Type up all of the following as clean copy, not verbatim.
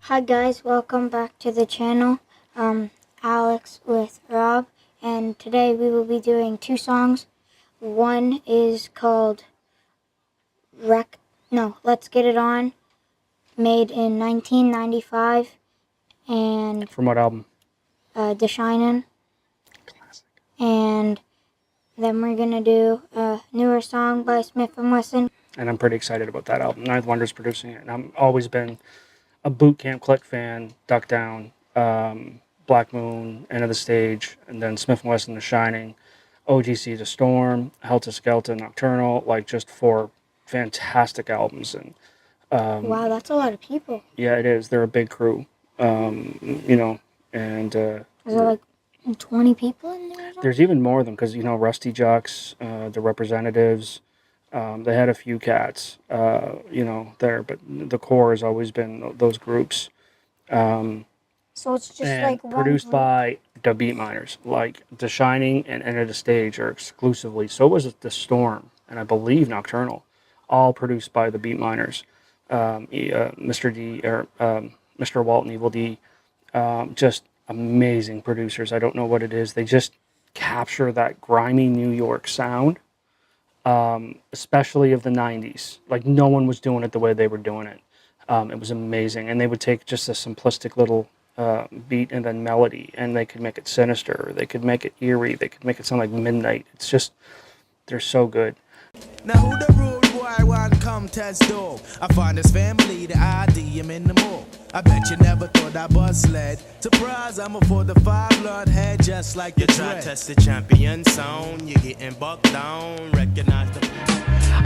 Hi guys, welcome back to the channel. Alex with Rob, and today we will be doing two songs. One is called Let's Get It On, made in 1995, and From what album? the Shinin. Classic. And then we're gonna do a newer song by smif-n-wessun. And I'm pretty excited about that album. Ninth Wonder's producing it, and I've always been a Boot Camp Click fan. Duck Down, Black Moon, End of the Stage, and then smif-n-wessun, The Shining, OGC, The Storm, Helter Skelter, Nocturnal. Like, just four fantastic albums. And Wow, that's a lot of people. yeah, it is. They're a big crew. And Is there like 20 people in there? there's even more of them because Rusty Jocks, the Representatives. They had a few cats, there, but the core has always been those groups. So it's just And like one produced group. by the Beat Miners. Like The Shining and Enter the Stage are exclusively. So was The Storm and I believe Nocturnal, all produced by the Beat Miners. Mr. D or Mr. Walt and Evil D, just amazing producers. I don't know what it is. They just capture that grimy New York sound. Especially of the 90s. Like, no one was doing it the way they were doing it. It was amazing. And they would take just a simplistic little beat and then melody, and they could make it sinister, or they could make it eerie, they could make it sound like midnight. It's just, they're so good. Now who the rude boy want come test dog? I find this family, the ID, I'm in the mall. I bet you never thought I bus sled. Surprise, I'm a 4-5 blood head just like you the try dread. test the champion sound, you're getting bucked down, recognize the...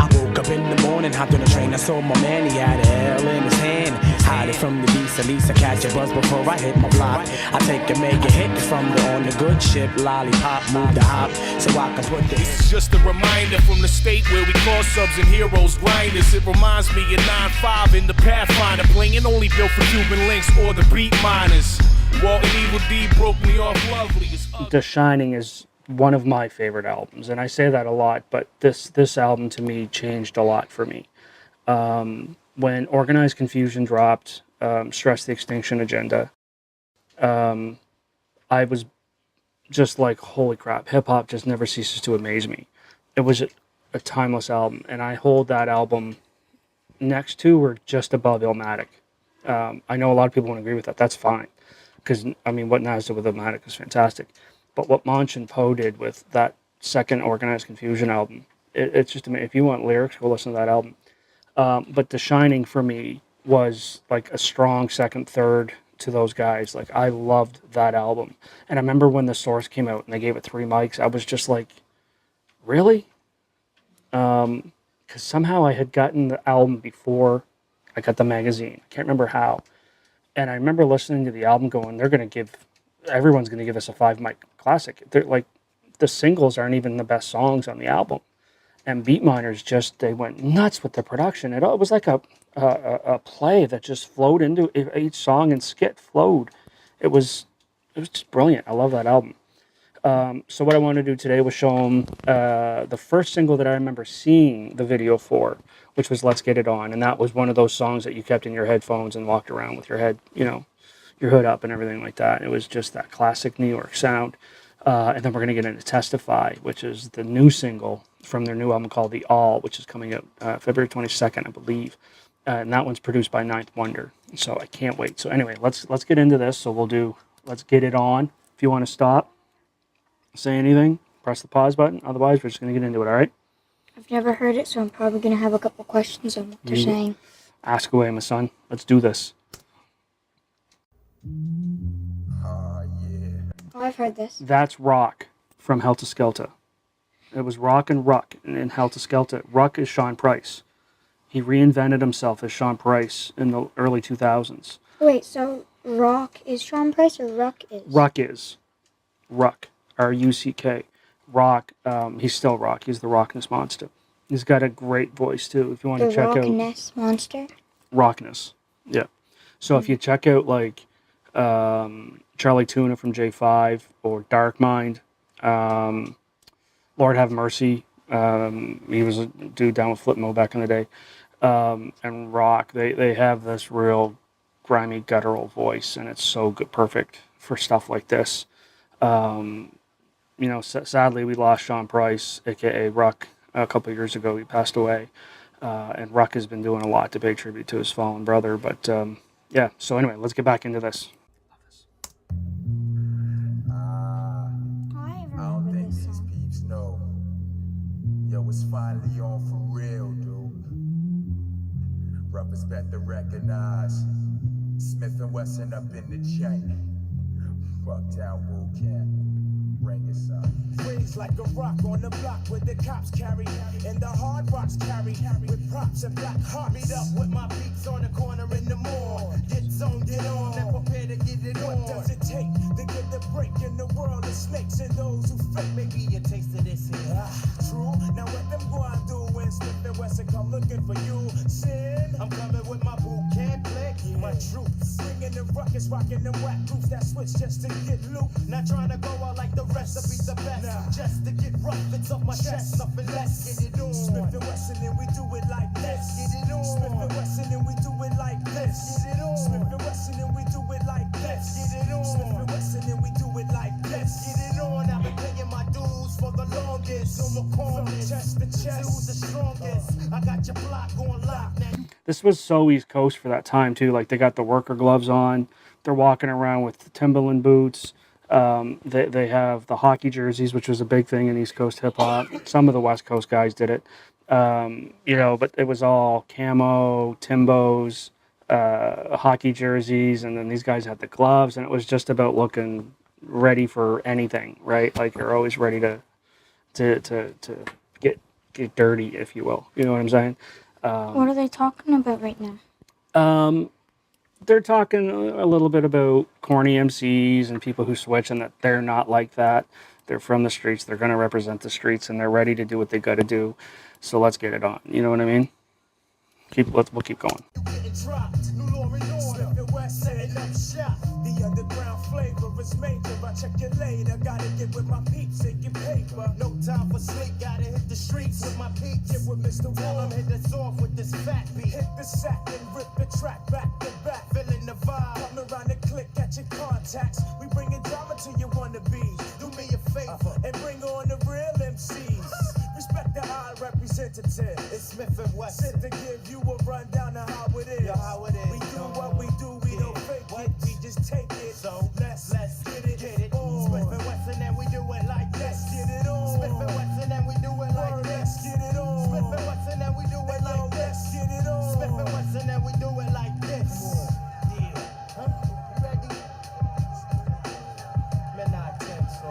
I woke up in the morning, hopped on the train, I saw my man, he had a L in his hand. Hide it from the beast, at least I catch a buzz before I hit my block. I take a mega hit from the on the good ship, lollipop, move the hop, so I can put the... This is just a reminder from the state where we call subs and heroes grinders. It reminds me of 9-5 in the Pathfinder, playing only built for Cuban links or the beat miners. Walt and Evil D broke me off lovely. The Shining is one of my favorite albums, and I say that a lot, but this album to me changed a lot for me. When Organized Confusion dropped, Stress the Extinction Agenda, I was just like, holy crap, hip-hop just never ceases to amaze me. It was a timeless album, and I hold that album next to or just above Illmatic. I know a lot of people won't agree with that. That's fine, because, I mean, what Nas did with Illmatic is fantastic. But what Monch and Poe did with that second Organized Confusion album, it's just amazing. If you want lyrics, go listen to that album. But The Shining, for me, was like a strong second, third to those guys. Like, I loved that album. And I remember when The Source came out and they gave it 3 mics, I was just like, really? Because somehow I had gotten the album before I got the magazine. I can't remember how. And I remember listening to the album going, everyone's going to give us a 5-mic classic. They're like, the singles aren't even the best songs on the album. And Beat Miners they went nuts with the production. It was like a play that just flowed into each song, and skit flowed. It was just brilliant. I love that album. So what I wanted to do today was show them the first single that I remember seeing the video for, which was Let's Get It On. And that was one of those songs that you kept in your headphones and walked around with your head, your hood up and everything like that. It was just that classic New York sound. And then we're going to get into Testify, which is the new single from their new album called The All, which is coming out February 22nd, I believe. And that one's produced by Ninth Wonder. So I can't wait. So anyway, let's get into this. So we'll do Let's Get It On. If you want to stop, say anything, press the pause button. Otherwise, we're just going to get into it, all right? I've never heard it, so I'm probably going to have a couple questions on what they're saying. Ask away, my son. Let's do this. Oh, I've heard this. That's Rock from Helter Skelter. It was Rock and Ruck in Helter Skelter. Ruck is Sean Price. He reinvented himself as Sean Price in the early 2000s. Wait, so Rock is Sean Price or Ruck is? Ruck is. Ruck. R-U-C-K. Rock. He's still Rock. He's the Rockness Monster. He's got a great voice, too. If you want to check out... The Rockness Monster? Rockness. Yeah. So if you check out, like, Charlie Tuna from J5 or Dark Mind, Lord Have Mercy, he was a dude down with Flip Mo back in the day, and Rock, they have this real grimy, guttural voice, and it's so good, perfect for stuff like this. Sadly, we lost Sean Price, aka Ruck, a couple of years ago. He passed away, and Ruck has been doing a lot to pay tribute to his fallen brother. But yeah, so anyway, let's get back into this. I remember this these song. peeps know. Yo, it's finally on for real, dude. Brothers better recognize Smif-n-Wessun up in the chain. Bucktown Boot Camp. Bring us up. Raised like a rock on the block where the cops carry and the hard rocks carry with props and black hearts. Meet up with my beats on the corner in the mall. Get zoned, get on, and prepare to get it on. What does it take to get the break in the world of snakes and those who fake? Maybe a taste of this here. True. Now what them go and do when Smif-n-Wessun come looking for you? Sin. I'm coming with my boot camp click, my troops. Bringing the ruckus, rocking them whack groups that switch just to get loot. Not trying to go out like the rest, to be the best. Nah. Just to get rough, it's off my chest, nothing less. Get it on. Smif-n-Wessun and we do it like this. Get it on. Smif-n-Wessun and we do it like this. Get it on. Smif-n-Wessun and we do it like this. Get it on. Smif-n-Wessun and we do it like this. Get it on. I've been paying my dues for the longest. On my corners, chest to chest, who's the strongest? I got your block on lock now. This was so East Coast for that time too. Like they got the worker gloves on. They're walking around with Timberland boots. They have the hockey jerseys, which was a big thing in East Coast hip hop. Some of the West Coast guys did it. But it was all camo, Timbos, hockey jerseys, and then these guys had the gloves, and it was just about looking ready for anything, right? Like you're always ready to get dirty, if you will. You know what I'm saying? What are they talking about right now? They're talking a little bit about corny MCs and people who switch, and that they're not like that. They're from the streets. They're going to represent the streets, and they're ready to do what they got to do. So let's get it on. You know what I mean? We'll keep going. The underground flavor is major. I check it later. Gotta get with my peeps and get paper. No time for sleep. Gotta hit the streets with my peeps. Get with Mr. Wall. Hit us off with this fat beat. Hit the sack and rip the track back to back. Feeling the vibe. Come around the click, catching contacts. We bringing drama to your wannabes. Do me a favor and bring on the real MCs. Respect the high representative. It's Smif-n-Wessun. Sit to give you a rundown of how it is. We do what we do. We don't fake it. We just take it. So let's get it on. Smif-n-Wessun and we do it like this. Get it on. Smif-n-Wessun and we do it like this. Get it on. Smif-n-Wessun and we do it like this. Get it on. Smif-n-Wessun and we do it like this. Yeah. Huh? You ready? Midnight 10, so.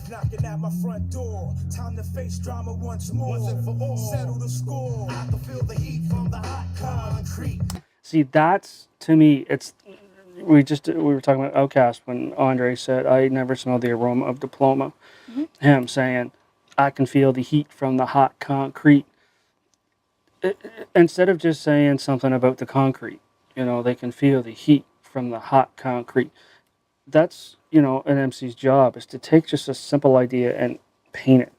Knocking at my front door. Time to face drama once more. Once and for all. Settle the score. I can feel the heat from the hot concrete. See, that's, to me, we were talking about Outkast when Andre said, I never smelled the aroma of diploma. Mm-hmm. Him saying, I can feel the heat from the hot concrete. Instead of just saying something about the concrete, they can feel the heat from the hot concrete. That's, an MC's job is to take just a simple idea and paint it.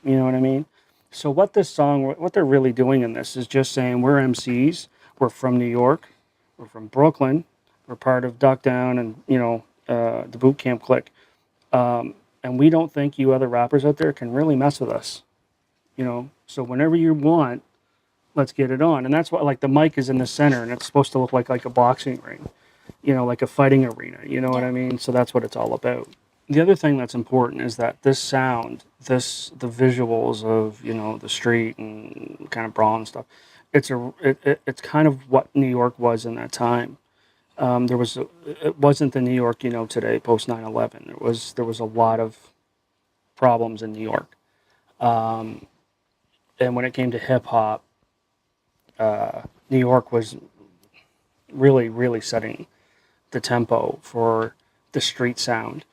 You know what I mean? So what they're really doing in this is just saying we're MCs, we're from New York, we're from Brooklyn, we're part of Duck Down and, the boot camp clique. And we don't think you other rappers out there can really mess with us. So whenever you want, let's get it on. And that's why, like, the mic is in the center and it's supposed to look like a boxing ring. Like a fighting arena, you know what I mean? So that's what it's all about. The other thing that's important is that this sound, the visuals of, the street and kind of brawl and stuff, it's kind of what New York was in that time. It wasn't the New York, today, post 9/11. There was a lot of problems in New York. And when it came to hip hop, New York was really, really setting the tempo for the street sound,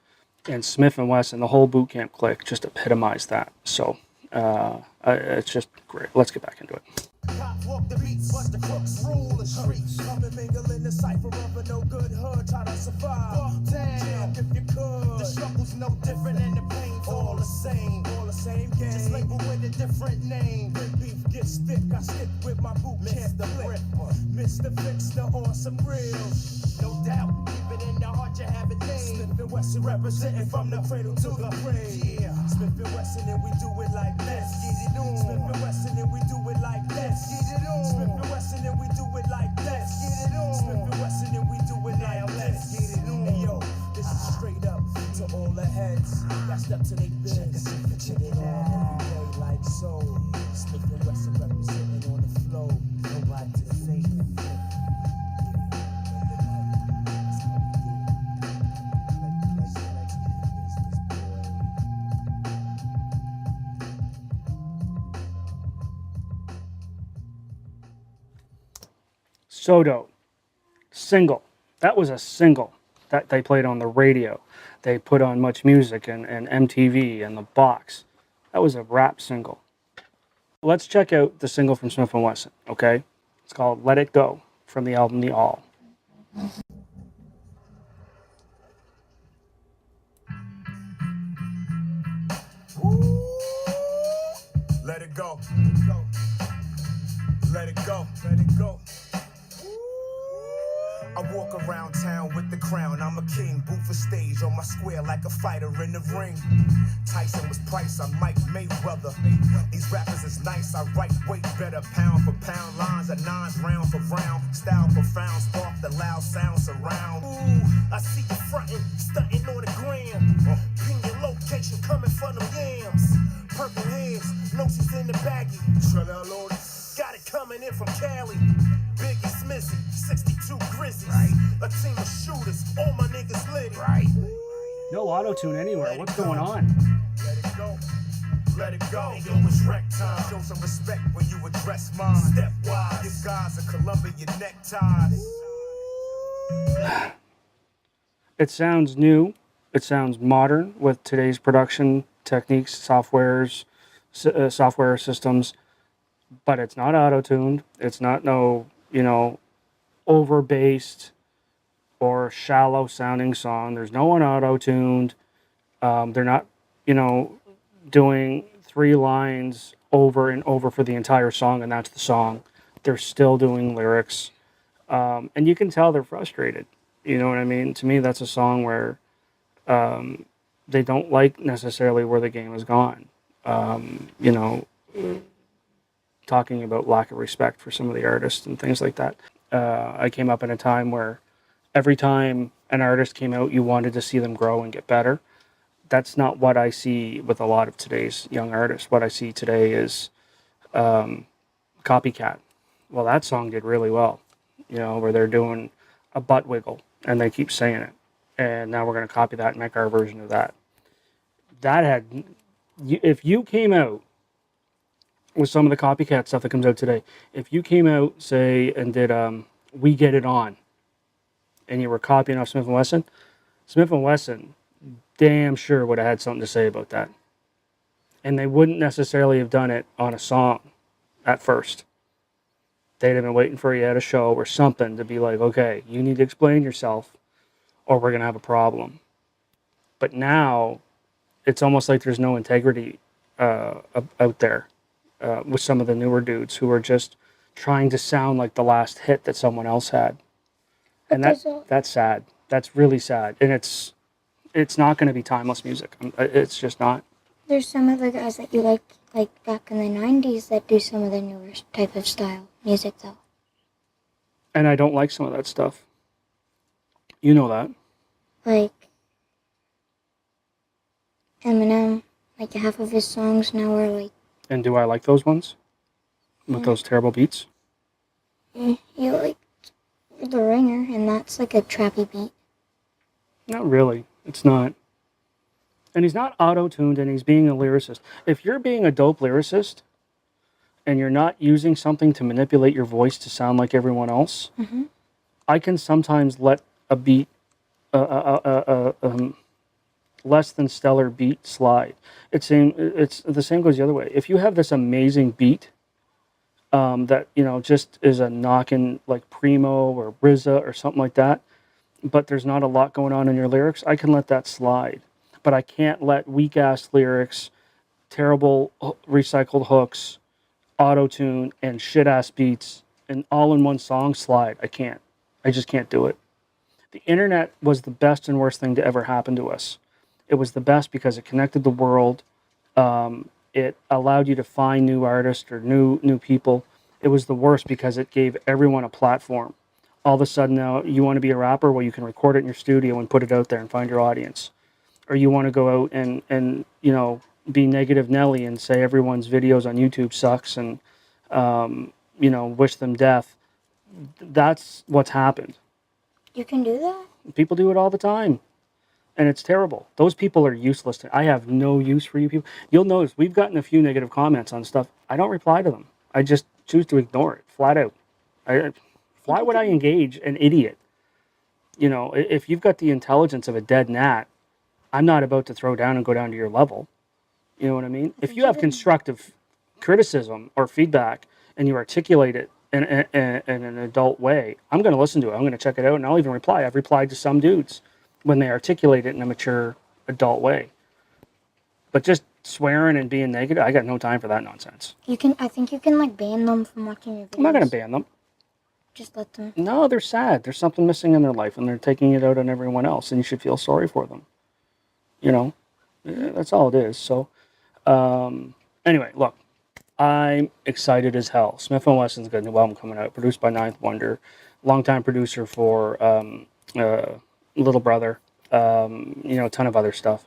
and Smif-n-Wessun, the whole boot camp clique, just epitomized that. So it's just great. Let's get back into it. Cops walk the beats, but the crooks rule the streets. Come and mingle in the cipher of a no good hood, try to survive. Fuck down if you could. The struggle's no different and the pain's all the same. All the same game. Just label with a different name. When beef gets thick, I stick with my boot camp the flip. Mr. Fixer on some real. No doubt, keep it in the heart, you have a name. Smif-n-wessun representing from the cradle to the grave. Yeah. Smif-n-wessun and we do it like this. Get it on. Smif-n-wessun and we do it like this. Get it on. Smif-n-wessun and we do it like this. Get it on. Smif-n-wessun and we do it like this. Get it on. Hey yo, this is straight up to all the heads. That step to they biz. Check it out every day like so. Smif-n-wessun representing on the flow. Nobody to say it. So dope. Single. That was a single that they played on the radio. They put on Much Music and MTV and The Box. That was a rap single. Let's check out the single from smif-n-wessun, okay? It's called Let It Go from the album The All. Let it go. Let it go. Let it go. I walk around town with the crown, I'm a king. Boot for stage on my square like a fighter in the ring. Tyson was Price, I'm Mike Mayweather. These rappers is nice, I write weight better. Pound for pound, lines of nines, round for round. Style profound, spark the loud sound surround. Ooh, I see you frontin', stuntin' on the gram. Ping your location, coming from them yams. Purple heads, notions in the baggie. Trailer loaded, got it coming in from Cali. Biggie Smizzy, 62 Grizzlies. Right. A team of shooters, all my niggas lit. Right. No auto-tune anywhere. What's going on? Let it go. Let it go. Yo, it's wreck time. Show some respect when you address mine. Stepwise. Give guys a Columbia neckties. It sounds new. It sounds modern with today's production techniques, software systems. But it's not auto-tuned. It's not over-based or shallow-sounding song. There's no one auto-tuned. They're not, doing 3 lines over and over for the entire song, and that's the song. They're still doing lyrics. And you can tell they're frustrated. You know what I mean? To me, that's a song where they don't like necessarily where the game has gone. Talking about lack of respect for some of the artists and things like that. I came up in a time where every time an artist came out, you wanted to see them grow and get better. That's not what I see with a lot of today's young artists. What I see today is copycat. Well, that song did really well, where they're doing a butt wiggle and they keep saying it. And now we're going to copy that and make our version of that. If you came out with some of the copycat stuff that comes out today, if you came out, say, and did We Get It On, and you were copying off smif-n-wessun, smif-n-wessun damn sure would have had something to say about that. And they wouldn't necessarily have done it on a song at first. They'd have been waiting for you at a show or something to be like, okay, you need to explain yourself or we're going to have a problem. But now, it's almost like there's no integrity out there. With some of the newer dudes who are just trying to sound like the last hit that someone else had. And that's sad. That's really sad. And it's not going to be timeless music. It's just not. There's some of the guys that you like back in the 90s that do some of the newer type of style music, though. And I don't like some of that stuff. You know that. Like Eminem, like half of his songs now are like. And do I like those ones? With those terrible beats? You like The Ringer, and that's like a trappy beat. Not really. It's not. And he's not auto-tuned, and he's being a lyricist. If you're being a dope lyricist, and you're not using something to manipulate your voice to sound like everyone else, I can sometimes let a beat, less than stellar beat slide. It's the same goes the other way. If you have this amazing beat, that, just is a knockin' like Primo or RZA or something like that, but there's not a lot going on in your lyrics, I can let that slide. But I can't let weak ass lyrics, terrible recycled hooks, auto tune, and shit ass beats and all in one song slide. I can't. I just can't do it. The internet was the best and worst thing to ever happen to us. It was the best because it connected the world. It allowed you to find new artists or new people. It was the worst because it gave everyone a platform. All of a sudden now you want to be a rapper, well, you can record it in your studio and put it out there and find your audience. Or you want to go out and be negative Nelly and say everyone's videos on YouTube sucks and wish them death. That's what's happened. You can do that? People do it all the time. And it's terrible. Those people are useless. I have no use for you people. You'll notice we've gotten a few negative comments on stuff. I don't reply to them. I just choose to ignore it flat out. Why would I engage an idiot? If you've got the intelligence of a dead gnat, I'm not about to throw down and go down to your level. You know what I mean? If you have constructive criticism or feedback and you articulate it in an adult way, I'm going to listen to it. I'm going to check it out, and I'll even reply. I've replied to some dudes when they articulate it in a mature adult way. But just swearing and being negative, I got no time for that nonsense. I think you can like ban them from watching your videos. I'm not going to ban them. Just let them. No, they're sad. There's something missing in their life, and they're taking it out on everyone else, and you should feel sorry for them. That's all it is. So, anyway, look, I'm excited as hell. Smif-n-Wessun's got a new album coming out, produced by Ninth Wonder, longtime producer for Little Brother, a ton of other stuff.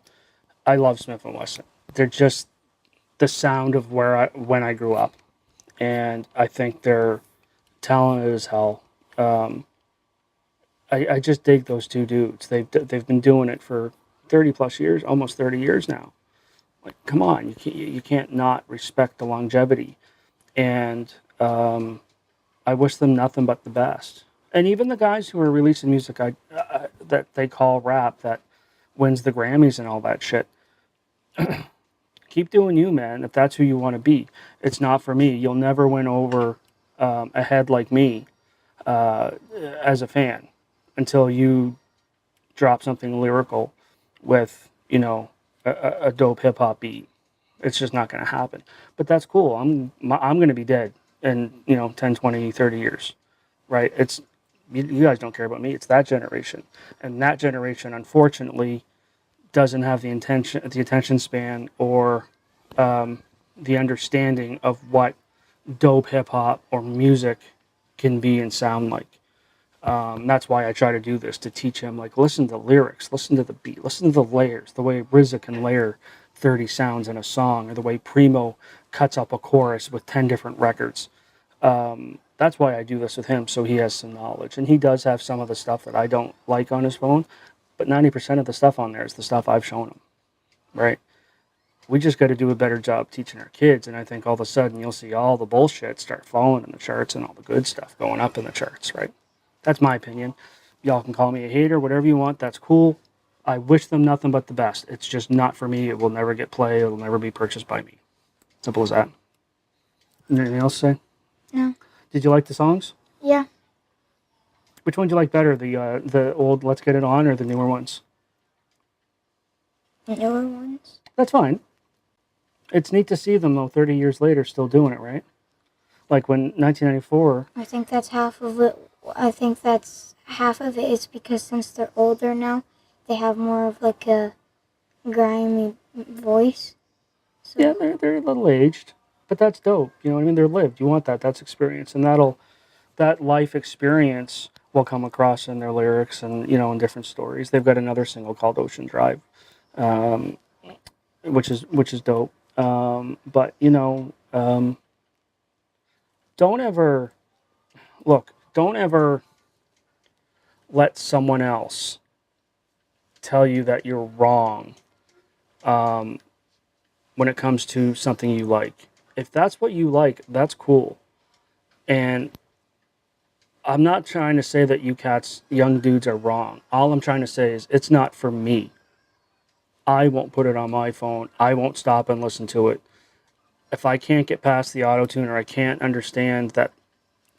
I love Smif-n-Wessun. They're just the sound of when I grew up, and I think they're talented as hell. I just dig those two dudes. They've been doing it for 30 plus years, almost 30 years now. Like, come on, you can't not respect the longevity, and I wish them nothing but the best. And even the guys who are releasing music that they call rap, that wins the Grammys and all that shit, keep doing you, man, if that's who you want to be. It's not for me. You'll never win over a head like me as a fan until you drop something lyrical with, a dope hip-hop beat. It's just not going to happen. But that's cool. I'm going to be dead in, 10, 20, 30 years, right? You guys don't care about me. It's that generation. And that generation, unfortunately, doesn't have the attention span or the understanding of what dope hip-hop or music can be and sound like. That's why I try to do this, to teach him, like, listen to the lyrics, listen to the beat, listen to the layers, the way RZA can layer 30 sounds in a song, or the way Primo cuts up a chorus with 10 different records. That's why I do this with him, so he has some knowledge. And he does have some of the stuff that I don't like on his phone, but 90% of the stuff on there is the stuff I've shown him, right? We just got to do a better job teaching our kids, and I think all of a sudden you'll see all the bullshit start falling in the charts and all the good stuff going up in the charts, right? That's my opinion. Y'all can call me a hater, whatever you want, that's cool. I wish them nothing but the best. It's just not for me. It will never get played. It will never be purchased by me. Simple as that. Anything else to say? No. Did you like the songs? Yeah. Which one do you like better, the old Let's Get It On or the newer ones? The newer ones. That's fine. It's neat to see them, though, 30 years later, still doing it, right? Like when 1994... I think that's half of it. I think that's half of it is because since they're older now, they have more of like a grimy voice. So. Yeah, they're a little aged, but that's dope. You know what I mean? They're lived. You want that. That's experience, and that life experience will come across in their lyrics and in different stories. They've got another single called Ocean Drive, which is dope. But don't ever let someone else tell you that you're wrong when it comes to something you like. If that's what you like, that's cool. And I'm not trying to say that you cats, young dudes, are wrong. All I'm trying to say is it's not for me. I won't put it on my phone. I won't stop and listen to it. if I can't get past the auto tune, or I can't understand that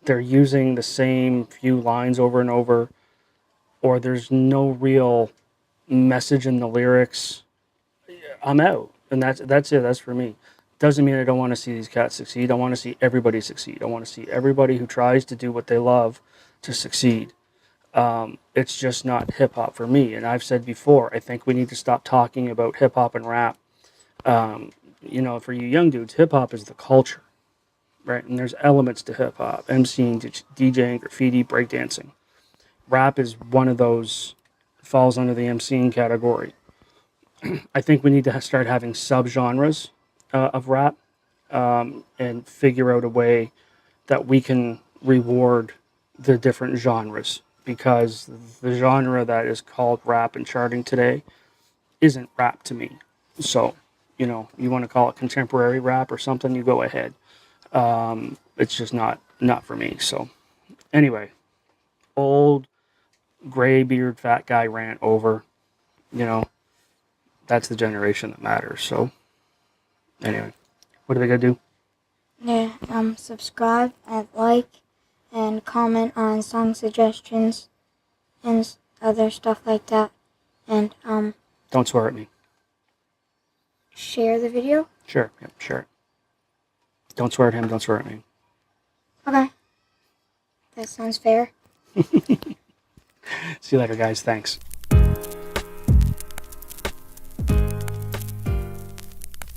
they're using the same few lines over and over, or there's no real message in the lyrics, I'm out. And that's it. That's for me. Doesn't mean I don't want to see these cats succeed. I want to see everybody succeed. I want to see everybody who tries to do what they love to succeed. It's just not hip hop for me. And I've said before, I think we need to stop talking about hip hop and rap. You know, for you young dudes, hip hop is the culture, right? And there's elements to hip hop: MCing, DJing, graffiti, breakdancing. Rap is one of those, falls under the MCing category. I think we need to start having subgenres of rap, and figure out a way that we can reward the different genres, because the genre that is called rap and charting today isn't rap to me. So, you know, you want to call it contemporary rap or something, you go ahead. It's just not for me. So anyway, old gray beard fat guy rant over. You know, that's the generation that matters. So anyway, what do they gotta do? Yeah, subscribe and like and comment on song suggestions and other stuff like that. And Don't swear at me. share the video. Sure, yep, sure. Don't swear at him, don't swear at me. Okay. That sounds fair. See you later, guys. Thanks.